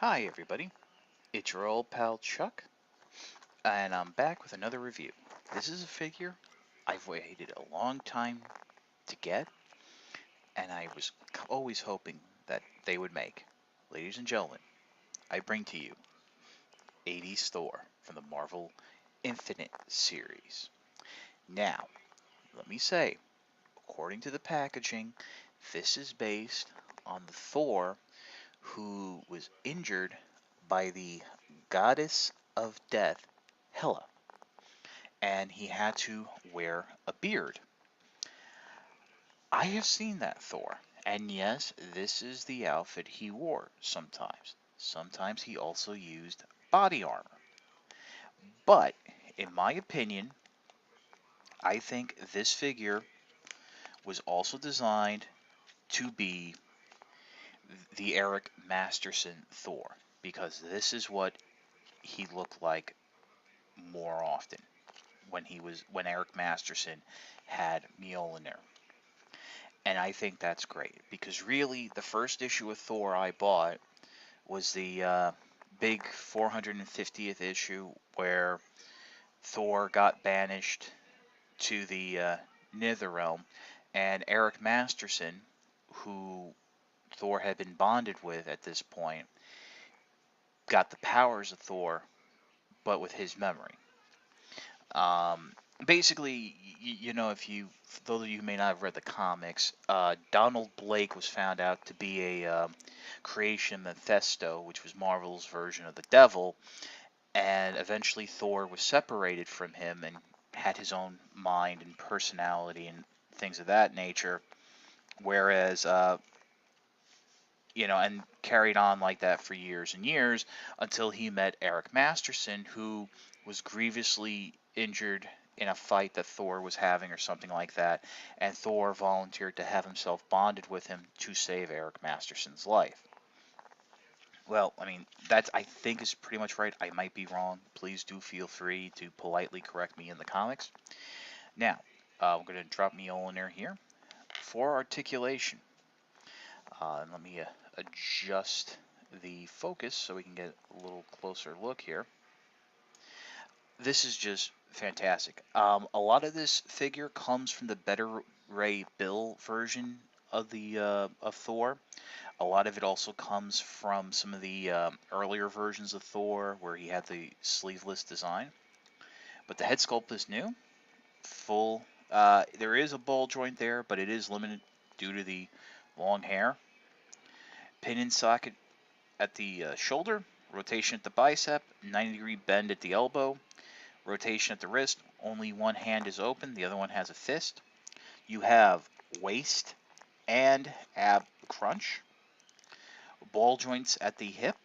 Hi everybody, it's your old pal Chuck, and I'm back with another review. This is a figure I've waited a long time to get, and I was always hoping that they would make. Ladies and gentlemen, I bring to you 80's Thor from the Marvel Infinite series. Now, let me say, according to the packaging, this is based on the Thor who was injured by the goddess of death, Hela, and he had to wear a beard. I have seen that Thor, and yes, this is the outfit he wore sometimes. Sometimes he also used body armor. But, in my opinion, I think this figure was also designed to be the Eric Masterson Thor, because this is what he looked like more often when Eric Masterson had Mjolnir. And I think that's great because really the first issue of Thor I bought was the big 450th issue where Thor got banished to the Netherrealm, and Eric Masterson, who Thor had been bonded with at this point, got the powers of Thor, but with his memory. Um, Basically, if you, for those of you who may not have read the comics, Donald Blake was found out to be a creation of Mephisto, which was Marvel's version of the devil, and eventually Thor was separated from him and had his own mind and personality and things of that nature. Whereas, and carried on like that for years and years until he met Eric Masterson, who was grievously injured in a fight that Thor was having or something like that, and Thor volunteered to have himself bonded with him to save Eric Masterson's life. Well, I mean, that's, I think, is pretty much right. I might be wrong. Please do feel free to politely correct me in the comics. Now, we're going to drop Mjolnir here. For articulation, and let me adjust the focus so we can get a little closer look here. This is just fantastic. A lot of this figure comes from the Better Ray Bill version of the of Thor. A lot of it also comes from some of the earlier versions of Thor where he had the sleeveless design. But the head sculpt is new, full. There is a ball joint there, but it is limited due to the long hair. Pin in socket at the shoulder, rotation at the bicep, 90-degree bend at the elbow, rotation at the wrist. Only one hand is open, the other one has a fist. You have waist and ab crunch, ball joints at the hip,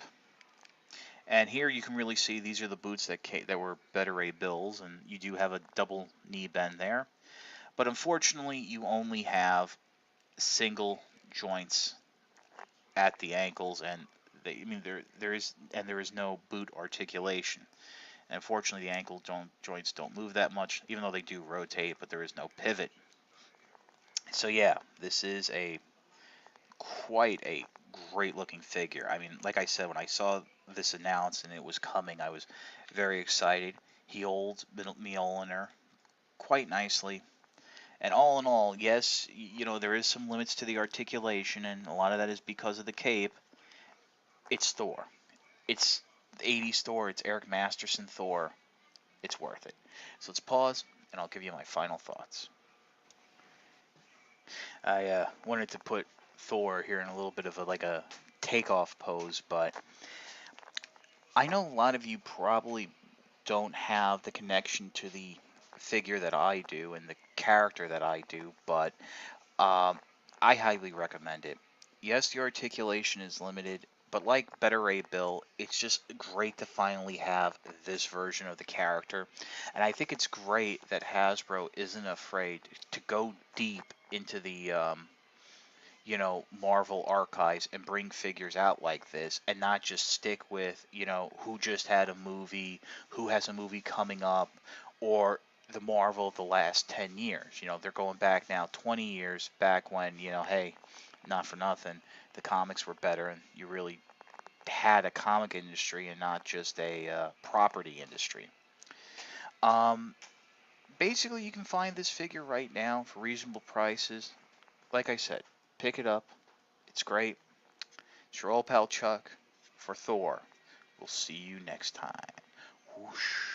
and here you can really see these are the boots that were Better Ray Bills, and you do have a double knee bend there. But unfortunately, you only have single joints at the ankles, and there is no boot articulation. And unfortunately, the ankle joints don't move that much, even though they do rotate, but there is no pivot. So yeah, this is quite a great looking figure. I mean, like I said, when I saw this announced and it was coming, I was very excited. He holds Mjolnir quite nicely. And all in all, yes, there is some limits to the articulation, and a lot of that is because of the cape. It's Thor. It's 80s Thor. It's Eric Masterson Thor. It's worth it. So let's pause, and I'll give you my final thoughts. I wanted to put Thor here in a little bit of a takeoff pose, but I know a lot of you probably don't have the connection to the figure that I do and the character that I do, but I highly recommend it. Yes, the articulation is limited, but like Better Ray Bill, it's just great to finally have this version of the character. And I think it's great that Hasbro isn't afraid to go deep into the Marvel archives and bring figures out like this and not just stick with, who just had a movie, who has a movie coming up, or the Marvel of the last 10 years. They're going back now 20 years back when, hey, not for nothing, the comics were better and you really had a comic industry and not just a property industry. Um, Basically, you can find this figure right now for reasonable prices. Like I said, pick it up. It's great. It's your old pal Chuck for Thor. We'll see you next time. Whoosh.